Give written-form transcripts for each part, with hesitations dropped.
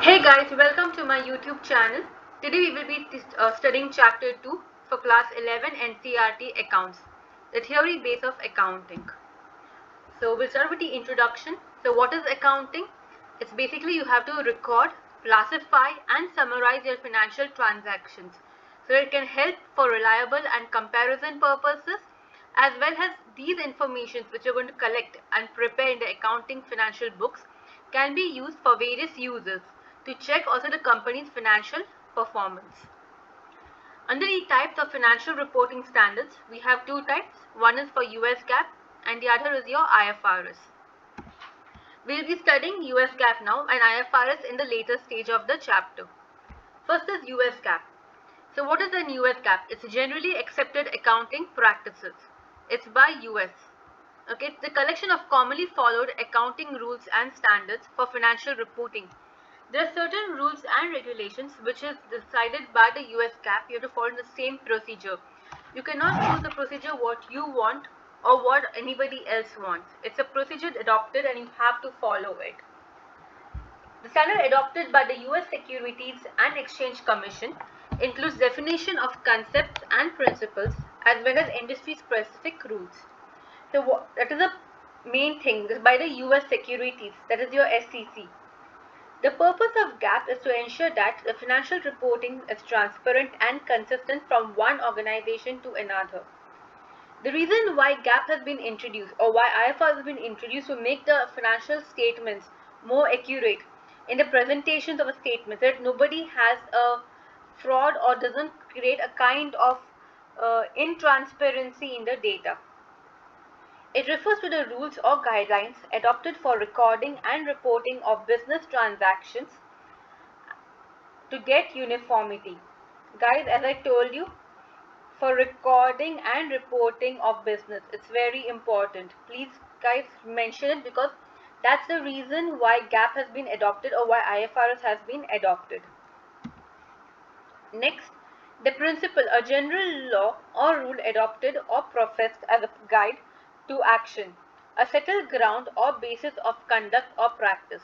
Hey guys, welcome to my YouTube channel. Today we will be studying chapter 2 for class 11 NCERT accounts, the theory base of accounting. So we'll start with the introduction. So what is accounting? It's basically you have to record, classify and summarize your financial transactions. So it can help for reliable and comparison purposes, as well as these informations which you're going to collect and prepare in the accounting financial books can be used for various uses to check also the company's financial performance. Under the types of financial reporting standards, we have two types. One is for USCAP and the other is your IFRS. We'll be studying USCAP now and IFRS in the later stage of the chapter. First is USCAP. So what is an USCAP? It's generally accepted accounting practices. It's by US. Okay, it's the collection of commonly followed accounting rules and standards for financial reporting. There are certain rules and regulations which is decided by the USCAP. You have to follow the same procedure. You cannot choose the procedure what you want or what anybody else wants. It's a procedure adopted and you have to follow it. The standard adopted by the US Securities and Exchange Commission includes definition of concepts and principles as well as industry specific rules. So that is the main thing by the US Securities, that is your SEC. The purpose of GAAP is to ensure that the financial reporting is transparent and consistent from one organization to another. The reason why GAAP has been introduced or why IFRS has been introduced to make the financial statements more accurate in the presentations of a statement, so that nobody has a fraud or doesn't create a kind of intransparency in the data. It refers to the rules or guidelines adopted for recording and reporting of business transactions to get uniformity. Guys, as I told you, for recording and reporting of business, it's very important. Please guys mention it because that's the reason why GAAP has been adopted or why IFRS has been adopted. Next, the principle, a general law or rule adopted or professed as a guide to action, a settled ground or basis of conduct or practice.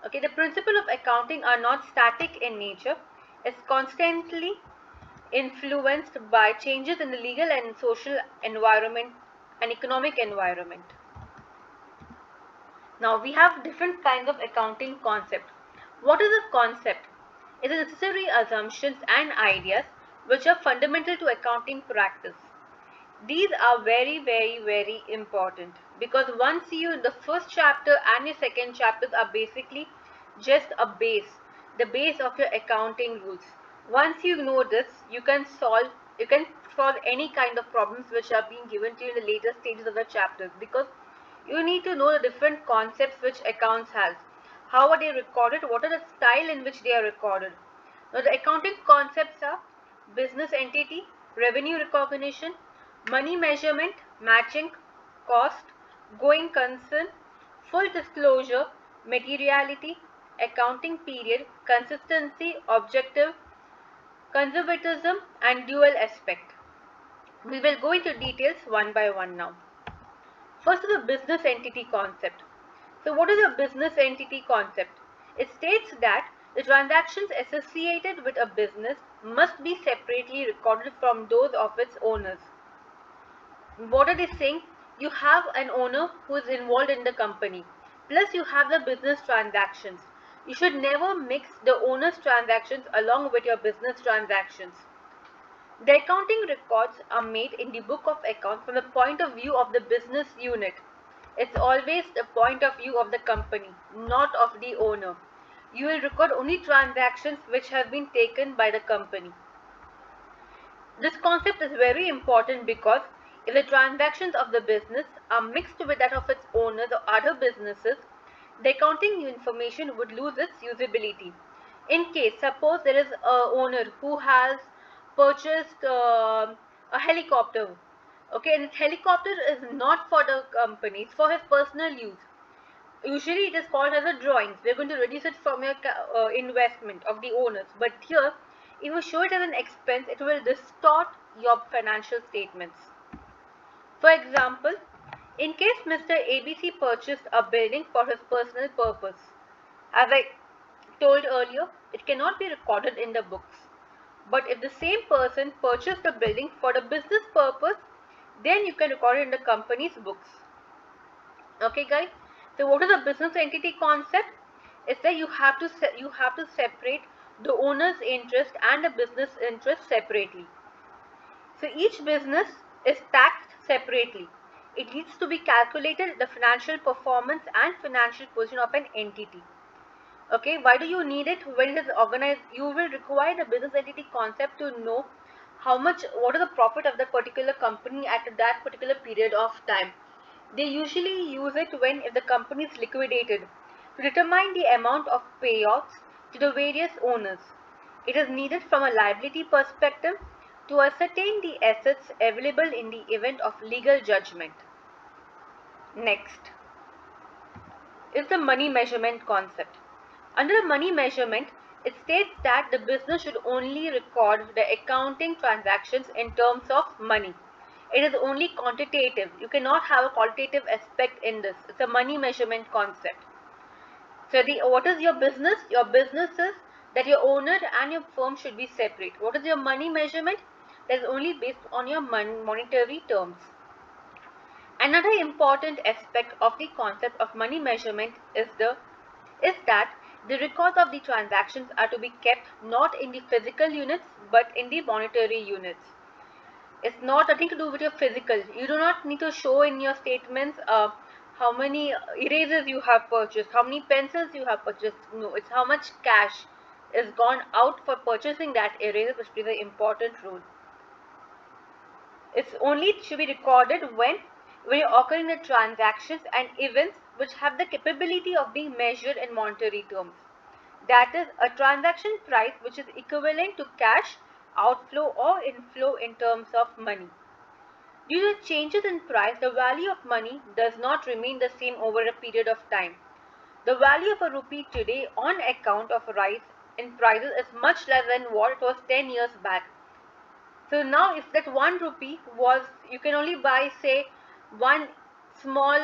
Okay, the principles of accounting are not static in nature. It's constantly influenced by changes in the legal and social environment and economic environment. Now we have different kinds of accounting concept. What is a concept? It is necessary assumptions and ideas which are fundamental to accounting practice. These are very important because once you, the first chapter and your second chapters are basically just a base, the base of your accounting rules. Once you know this, you can solve any kind of problems which are being given to you in the later stages of the chapters, because you need to know the different concepts which accounts has. How are they recorded? What are the style in which they are recorded? Now the accounting concepts are business entity, revenue recognition, money measurement, matching, cost, going concern, full disclosure, materiality, accounting period, consistency, objective, conservatism and dual aspect. We will go into details one by one now. First is the business entity concept. So what is a business entity concept? It states that the transactions associated with a business must be separately recorded from those of its owners. What are they saying? You have an owner who is involved in the company, plus you have the business transactions. You should never mix the owner's transactions along with your business transactions. The accounting records are made in the book of accounts from the point of view of the business unit. It's always the point of view of the company, not of the owner. You will record only transactions which have been taken by the company. This concept is very important because if the transactions of the business are mixed with that of its owners or other businesses, the accounting information would lose its usability. In case, suppose there is an owner who has purchased a helicopter, okay, and this helicopter is not for the company, it's for his personal use. Usually it is called as a drawings. We're going to reduce it from your investment of the owners. But here, if you show it as an expense, it will distort your financial statements. For example, in case Mr. ABC purchased a building for his personal purpose, as I told earlier, it cannot be recorded in the books. But if the same person purchased the building for the business purpose, then you can record it in the company's books. Okay, guys. So, what is the business entity concept? It's that you have to separate the owner's interest and the business interest separately. So, each business is taxed separately. It needs to be calculated the financial performance and financial position of an entity. Okay, why do you need it? When it is organized, you will require the business entity concept to know what is the profit of the particular company at that particular period of time. They usually use it if the company is liquidated to determine the amount of payouts to the various owners. It is needed from a liability perspective to ascertain the assets available in the event of legal judgment. Next is the money measurement concept. Under the money measurement, it states that the business should only record the accounting transactions in terms of money. It is only quantitative. You cannot have a qualitative aspect in this. It's a money measurement concept. So what is your business? Your business is that your owner and your firm should be separate. What is your money measurement? That is only based on your monetary terms. Another important aspect of the concept of money measurement is that the records of the transactions are to be kept not in the physical units but in the monetary units. It's not nothing to do with your physical. You do not need to show in your statements how many erasers you have purchased, how many pencils you have purchased. No, it's how much cash is gone out for purchasing that eraser, which plays an important role. It's only should be recorded when occurring the transactions and events which have the capability of being measured in monetary terms. That is a transaction price which is equivalent to cash outflow or inflow in terms of money. Due to changes in price, the value of money does not remain the same over a period of time. The value of a rupee today on account of a rise in prices is much less than what it was 10 years back. So now if that 1 rupee was, you can only buy say one small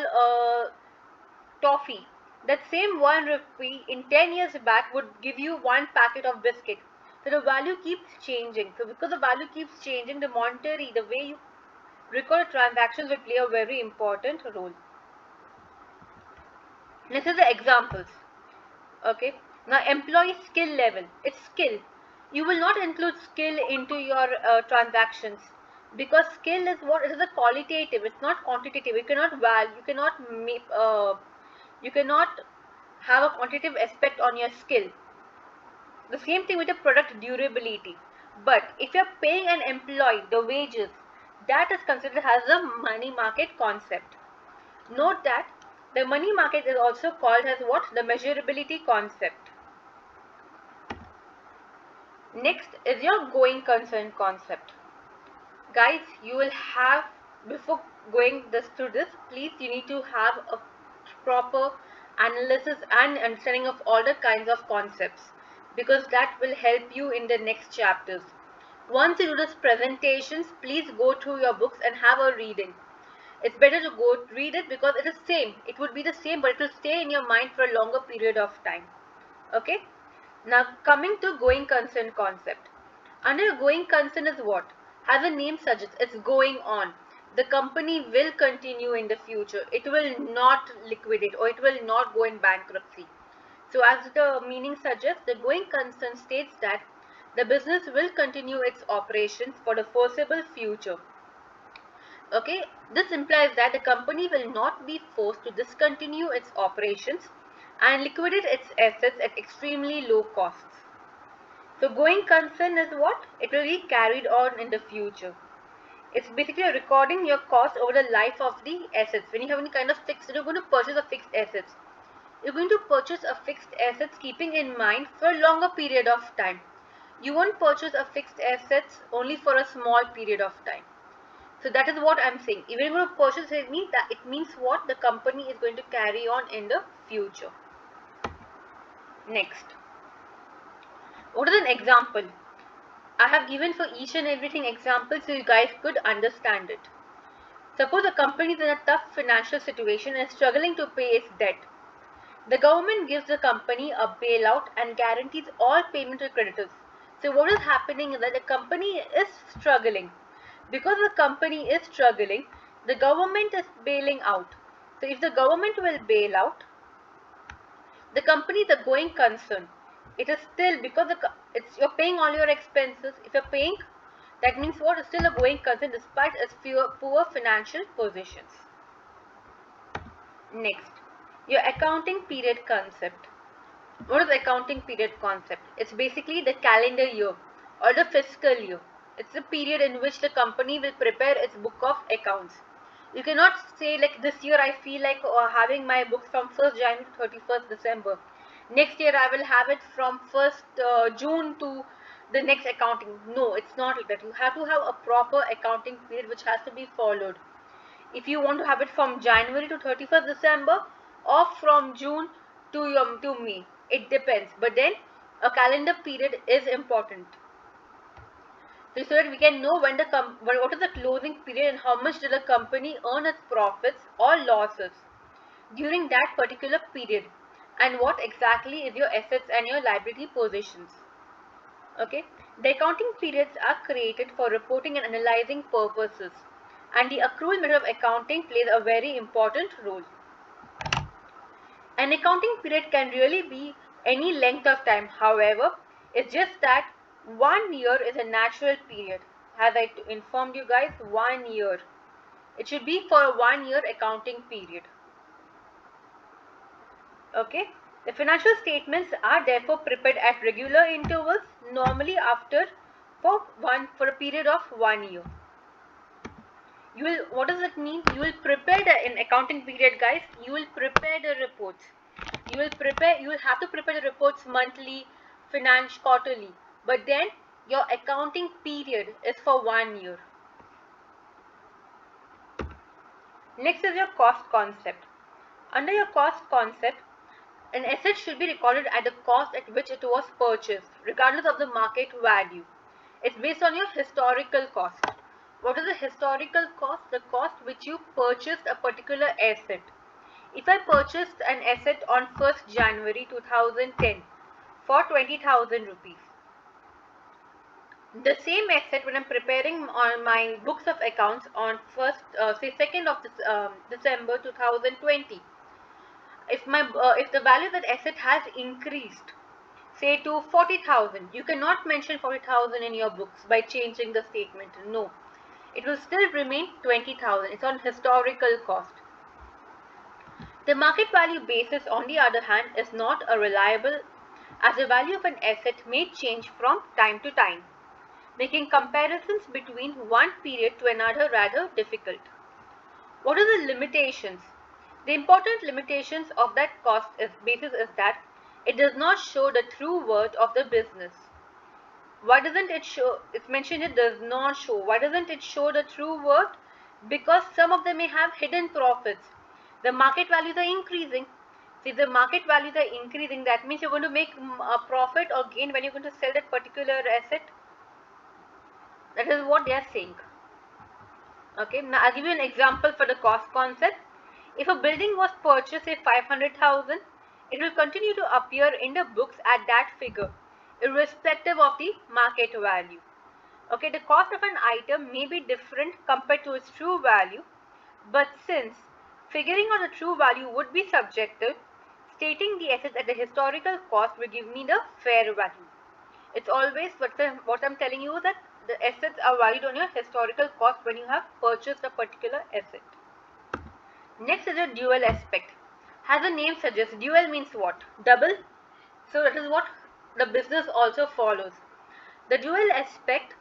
toffee. That same 1 rupee in 10 years back would give you one packet of biscuit. So the value keeps changing. So because the value keeps changing, the monetary, the way you record transactions will play a very important role. This is the examples. Okay. Now employee skill level. It's skill. You will not include skill into your transactions because skill is what? It is a qualitative. It's not quantitative. You cannot you cannot have a quantitative aspect on your skill. The same thing with the product durability. But if you're paying an employee the wages, that is considered as a money market concept. Note that the money market is also called as what? The measurability concept. Next is your going concern concept. Guys, you will have, before going through this, please you need to have a proper analysis and understanding of all the kinds of concepts because that will help you in the next chapters. Once you do this presentations, please go through your books and have a reading. It's better to go read it because it is same. It would be the same, but it will stay in your mind for a longer period of time. Okay. Now coming to going concern concept. Under going concern is what? As the name suggests, it's going on. The company will continue in the future. It will not liquidate or it will not go in bankruptcy. So as the meaning suggests, the going concern states that the business will continue its operations for the foreseeable future. Okay, this implies that the company will not be forced to discontinue its operations and liquidate its assets at extremely low costs. So going concern is what? It will be carried on in the future. It's basically recording your cost over the life of the assets. When you have any kind of fixed, you're going to purchase a fixed assets. You're going to purchase a fixed assets keeping in mind for a longer period of time. You won't purchase a fixed assets only for a small period of time. So that is what I'm saying. Even if you purchase it means what? The company is going to carry on in the future. Next. What is an example? I have given for each and everything example so you guys could understand it. Suppose a company is in a tough financial situation and is struggling to pay its debt. The government gives the company a bailout and guarantees all payment to creditors. So what is happening is that the company is struggling. Because the company is struggling, the government is bailing out. So if the government will bail out, the company is a going concern. It is still because you're paying all your expenses. If you're paying, that means what is still a going concern despite its poor financial positions. Next, your accounting period concept. What is the accounting period concept? It's basically the calendar year or the fiscal year. It's the period in which the company will prepare its book of accounts. You cannot say like this year I feel like having my books from 1st January to 31st December. Next year I will have it from 1st June to the next accounting. No, it's not like that. You have to have a proper accounting period which has to be followed. If you want to have it from January to 31st December or from June to May, it depends. But then a calendar period is important. So that we can know what is the closing period and how much did the company earn its profits or losses during that particular period, and what exactly is your assets and your liability positions. Okay, the accounting periods are created for reporting and analyzing purposes, and the accrual method of accounting plays a very important role. An accounting period can really be any length of time. However, it's just that 1 year is a natural period. As I informed you guys, 1 year. It should be for a 1 year accounting period. Okay. The financial statements are therefore prepared at regular intervals, normally for a period of 1 year. What does it mean? You will prepare in accounting period, guys. You will prepare the reports. You will have to prepare the reports monthly, quarterly. But then your accounting period is for 1 year. Next is your cost concept. Under your cost concept, an asset should be recorded at the cost at which it was purchased, regardless of the market value. It's based on your historical cost. What is the historical cost? The cost which you purchased a particular asset. If I purchased an asset on 1st January 2010 for 20,000 rupees, the same asset when I'm preparing on my books of accounts on 2nd of December 2020, if the value of that asset has increased, say to 40,000, you cannot mention 40,000 in your books by changing the statement. No, it will still remain 20,000. It's on historical cost. The market value basis, on the other hand, is not a reliable, as the value of an asset may change from time to time, making comparisons between one period to another rather difficult. What are the limitations? The important limitations of that basis is that it does not show the true worth of the business. Why doesn't it show? It's mentioned it does not show. Why doesn't it show the true worth? Because some of them may have hidden profits. The market values are increasing. See, the market values are increasing. That means you're going to make a profit or gain when you're going to sell that particular asset. That is what they are saying. Okay, now I'll give you an example for the cost concept. If a building was purchased, say 500,000, it will continue to appear in the books at that figure, irrespective of the market value. Okay, the cost of an item may be different compared to its true value, but since figuring out the true value would be subjective, stating the assets at the historical cost will give me the fair value. It's always what I'm telling you is that the assets are valued on your historical cost when you have purchased a particular asset. Next is a dual aspect. As the name suggests, dual means what? Double. So that is what the business also follows. The dual aspect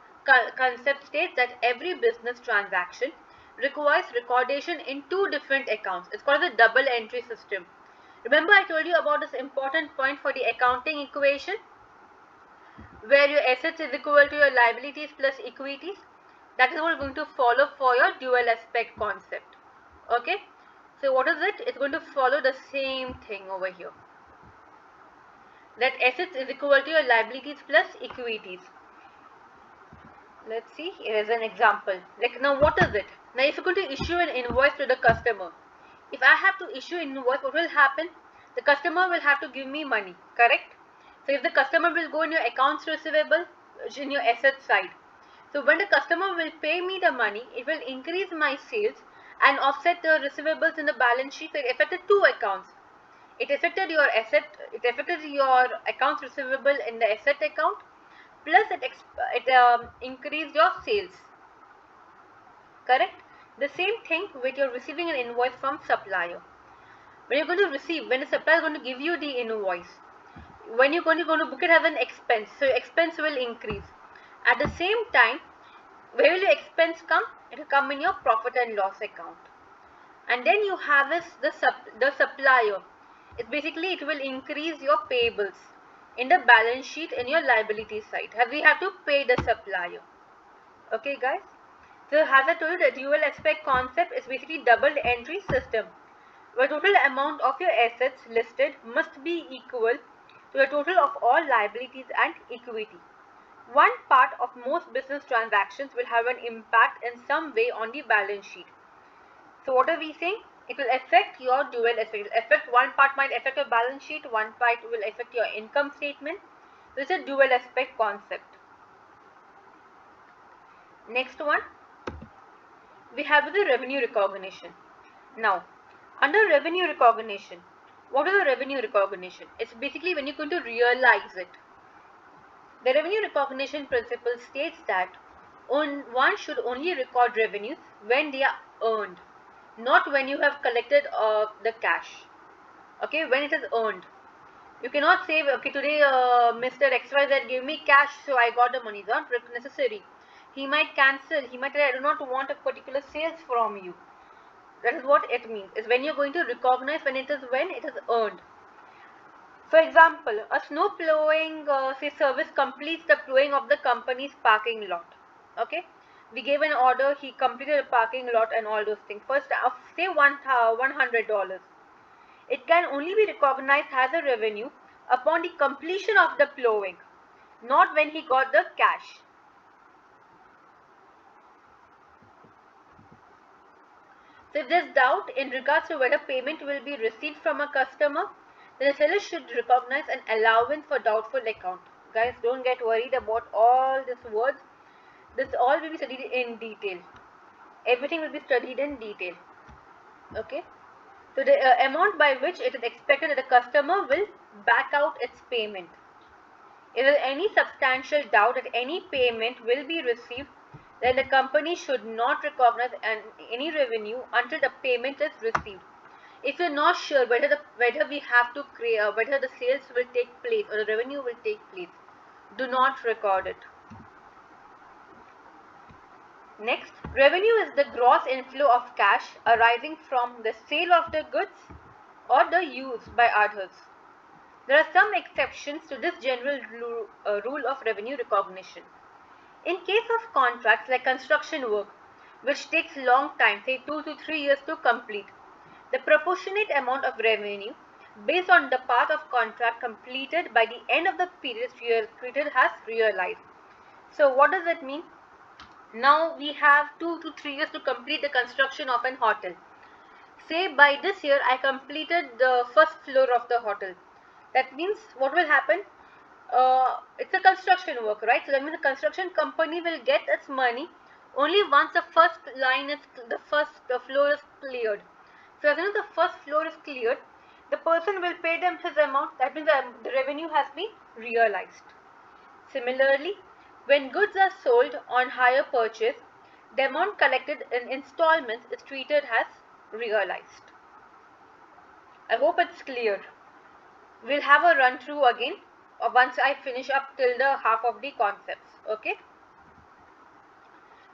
concept states that every business transaction requires recordation in two different accounts. It's called the double entry system. Remember I told you about this important point for the accounting equation, where your assets is equal to your liabilities plus equities. That is what is going to follow for your dual aspect concept. Okay. So what is it? It's going to follow the same thing over here. That assets is equal to your liabilities plus equities. Let's see, here is an example. Like now what is it? Now if you're going to issue an invoice to the customer, if I have to issue an invoice, what will happen? the customer will have to give me money, correct? So if the customer will go in your accounts receivable, in your asset side. So when the customer will pay me the money, it will increase my sales and offset the receivables in the balance sheet. So it affected two accounts. It affected your accounts receivable in the asset account, plus it increased your sales, correct? The same thing with your receiving an invoice from supplier. When you're going to receive, when the supplier is going to give you the invoice, when you're going to book it as an expense, so expense will increase. At the same time, where will your expense come? It will come in your profit and loss account. And then you have the supplier. It's basically, it will increase your payables in the balance sheet in your liability side. We have to pay the supplier. Okay, guys. So as I told you, the dual aspect concept is basically double entry system, where total amount of your assets listed must be equal to the total of all liabilities and equity. One part of most business transactions will have an impact in some way on the balance sheet. So what are we saying? It will affect your dual aspect. One part might affect your balance sheet, one part will affect your income statement. This is a dual aspect concept. Next one, we have the revenue recognition. Now, under revenue recognition, what is the revenue recognition? It's basically when you're going to realize it. The revenue recognition principle states that one should only record revenues when they are earned, not when you have collected the cash. Okay, when it is earned. You cannot say, okay, today Mr. XYZ gave me cash, so I got the money. It's not necessary. He might cancel. He might say, I do not want a particular sales from you. That is what it means. Is when you're going to recognize when it is earned. For example, a snow plowing service completes the plowing of the company's parking lot. Okay, we gave an order. He completed the parking lot and all those things. First, say $100. It can only be recognized as a revenue upon the completion of the plowing, not when he got the cash. So if there's doubt in regards to whether payment will be received from a customer, then the seller should recognize an allowance for doubtful account. Guys, don't get worried about all these words. This all will be studied in detail. Everything will be studied in detail. Okay. So the amount by which it is expected that the customer will back out its payment. If there is any substantial doubt that any payment will be received, then the company should not recognize any revenue until the payment is received. If you're not sure whether we have to create whether the sales will take place or the revenue will take place, do not record it. Next, revenue is the gross inflow of cash arising from the sale of the goods or the use by others. There are some exceptions to this general rule of revenue recognition. In case of contracts like construction work, which takes long time, say 2 to 3 years to complete, the proportionate amount of revenue based on the path of contract completed by the end of the period created has realized. So what does it mean? Now we have 2 to 3 years to complete the construction of an hotel. Say by this year I completed the first floor of the hotel. That means what will happen? It's a construction work, right? So that means the construction company will get its money only once the first floor is cleared. So as soon as the first floor is cleared, the person will pay them his amount. That means the revenue has been realized. Similarly, when goods are sold on hire purchase, the amount collected in installments is treated as realized. I hope it's clear. We'll have a run through again once I finish up till the half of the concepts. Okay.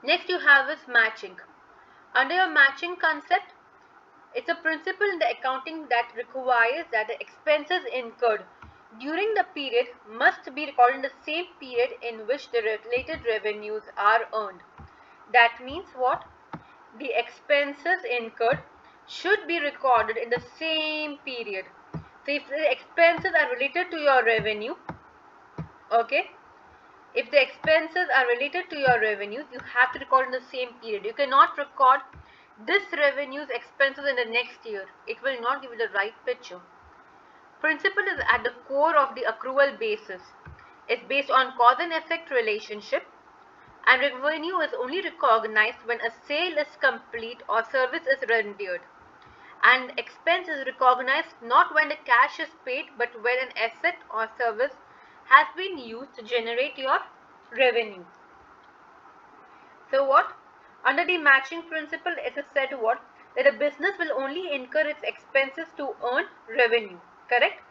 Next you have is matching. Under your matching concept, it's a principle in the accounting that requires that the expenses incurred during the period must be recorded in the same period in which the related revenues are earned. That means what? The expenses incurred should be recorded in the same period. So if the expenses are related to your revenue, okay, if the expenses are related to your revenues, you have to record in the same period. You cannot record this revenue's expenses in the next year. It will not give you the right picture. Principle is at the core of the accrual basis. It's based on cause and effect relationship, and revenue is only recognized when a sale is complete or service is rendered. And expense is recognized not when the cash is paid, but when an asset or service has been used to generate your revenue. So what? Under the matching principle, it is said what? That a business will only incur its expenses to earn revenue. Correct?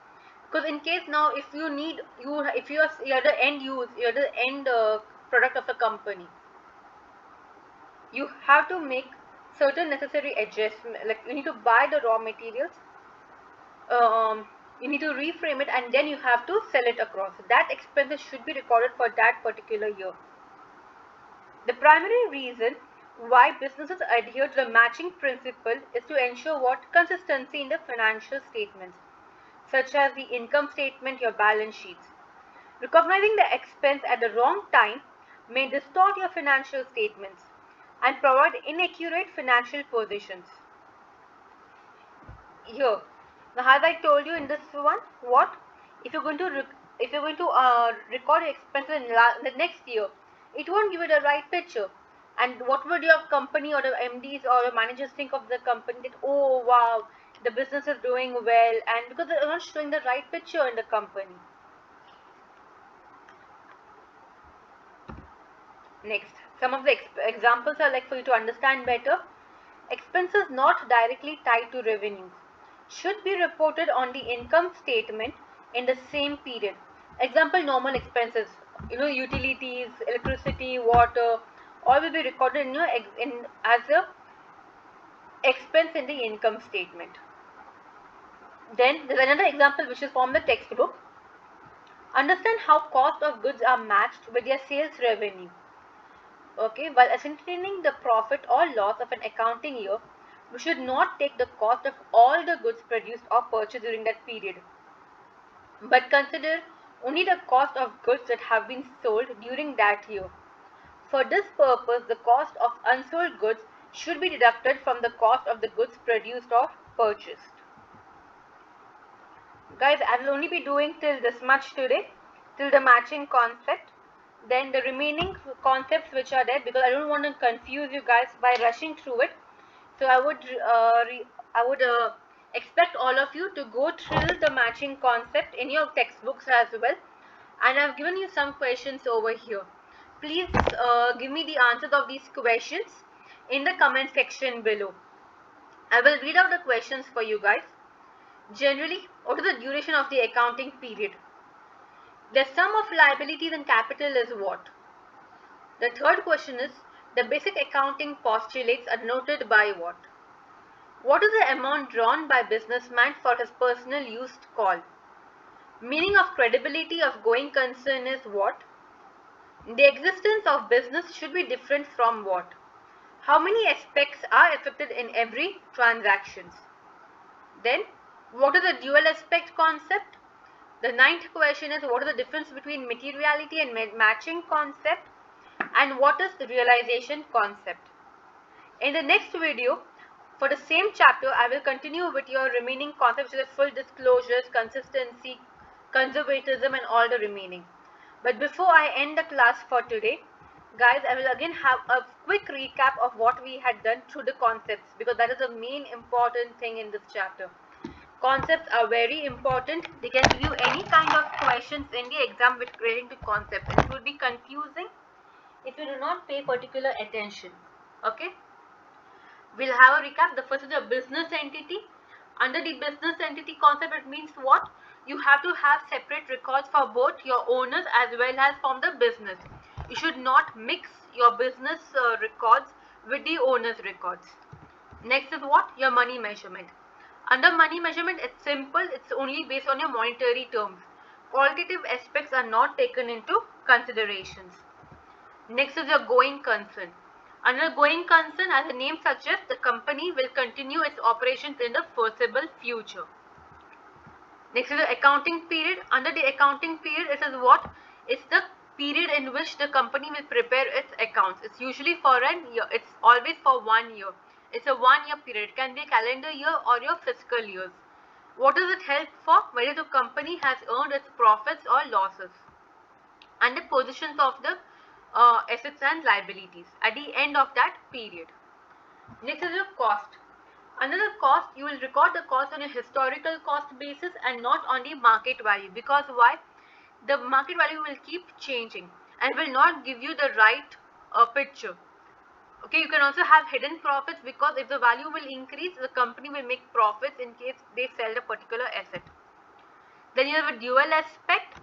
Because in case now, if you need if you're the end use, you're the end product of a company, you have to make certain necessary adjustments. Like you need to buy the raw materials, you need to reframe it, and then you have to sell it across. That expenses should be recorded for that particular year. The primary reason why businesses adhere to the matching principle is to ensure what? Consistency in the financial statements, such as the income statement, your balance sheets. Recognizing the expense at the wrong time may distort your financial statements and provide inaccurate financial positions. Here, now as I told you in this one, what if you're going to record your expenses in the next year, it won't give you the right picture. And what would your company or the MDs or the managers think of the company? That, oh wow, the business is doing well, and because they're not showing the right picture in the company. Next, some of the examples are like for you to understand better. Expenses not directly tied to revenues should be reported on the income statement in the same period. Example, normal expenses, utilities, electricity, water, all will be recorded as a expense in the income statement. Then there's another example which is from the textbook. Understand how cost of goods are matched with their sales revenue. Okay, while ascertaining the profit or loss of an accounting year, we should not take the cost of all the goods produced or purchased during that period, but consider only the cost of goods that have been sold during that year. For this purpose, the cost of unsold goods should be deducted from the cost of the goods produced or purchased. Guys, I will only be doing till this much today, till the matching concept. Then the remaining concepts which are there, because I don't want to confuse you guys by rushing through it. So I would expect all of you to go through the matching concept in your textbooks as well. And I've given you some questions over here. Please give me the answers of these questions in the comment section below. I will read out the questions for you guys. Generally, what is the duration of the accounting period? The sum of liabilities and capital is what? The third question is, the basic accounting postulates are noted by what? What is the amount drawn by businessman for his personal use called? Meaning of credibility of going concern is what? The existence of business should be different from what? How many aspects are affected in every transactions? Then, what is the dual aspect concept? The ninth question is, what is the difference between materiality and matching concept? And what is the realization concept? In the next video, for the same chapter, I will continue with your remaining concepts, which is full disclosures, consistency, conservatism, and all the remaining. But before I end the class for today, guys, I will again have a quick recap of what we had done through the concepts, because that is the main important thing in this chapter. Concepts are very important. They can give you any kind of questions in the exam with relating to concepts. It will be confusing if you do not pay particular attention. Okay, we'll have a recap. The first is a business entity. Under the business entity concept, it means what? You have to have separate records for both your owners as well as from the business. You should not mix your business records with the owner's records. Next is what? Your money measurement. Under money measurement, it's simple. It's only based on your monetary terms. Qualitative aspects are not taken into considerations. Next is your going concern. Under going concern, as the name suggests, the company will continue its operations in the foreseeable future. Next is the accounting period. Under the accounting period, it is what? It's the period in which the company will prepare its accounts. It's usually for an year. It's always for 1 year. It's a 1 year period. It can be a calendar year or your fiscal years. What does it help for? Whether the company has earned its profits or losses, and the positions of the assets and liabilities at the end of that period. Next is your cost. Another cost, you will record the cost on a historical cost basis and not on the market value. Because why? The market value will keep changing and will not give you the right picture. Okay, you can also have hidden profits, because if the value will increase, the company will make profits in case they sell the particular asset. Then you have a dual aspect.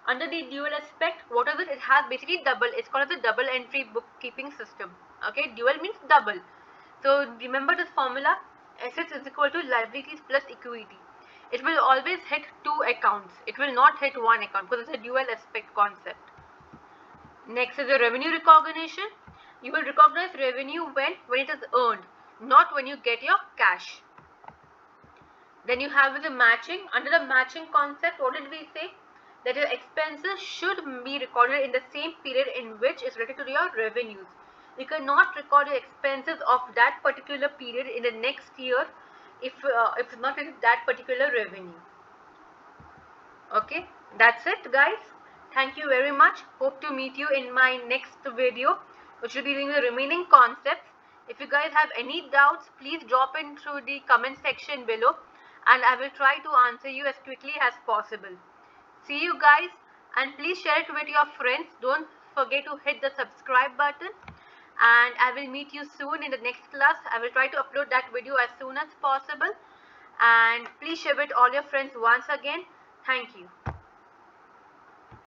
Under the dual aspect, what is it? It has basically double. It's called the double entry bookkeeping system. Okay, dual means double. So remember this formula: assets is equal to liabilities plus equity. It will always hit two accounts. It will not hit one account because it's a dual aspect concept. Next is the revenue recognition. You will recognize revenue when it is earned, not when you get your cash. Then you have the matching. Under the matching concept, what did we say? That your expenses should be recorded in the same period in which is related to your revenues. You cannot record your expenses of that particular period in the next year if it's not in that particular revenue. Okay, that's it, guys. Thank you very much. Hope to meet you in my next video, which will be doing the remaining concepts. If you guys have any doubts, please drop in through the comment section below, and I will try to answer you as quickly as possible. See you guys, and please share it with your friends. Don't forget to hit the subscribe button, and I will meet you soon in the next class. I will try to upload that video as soon as possible, and please share with all your friends once again. Thank you.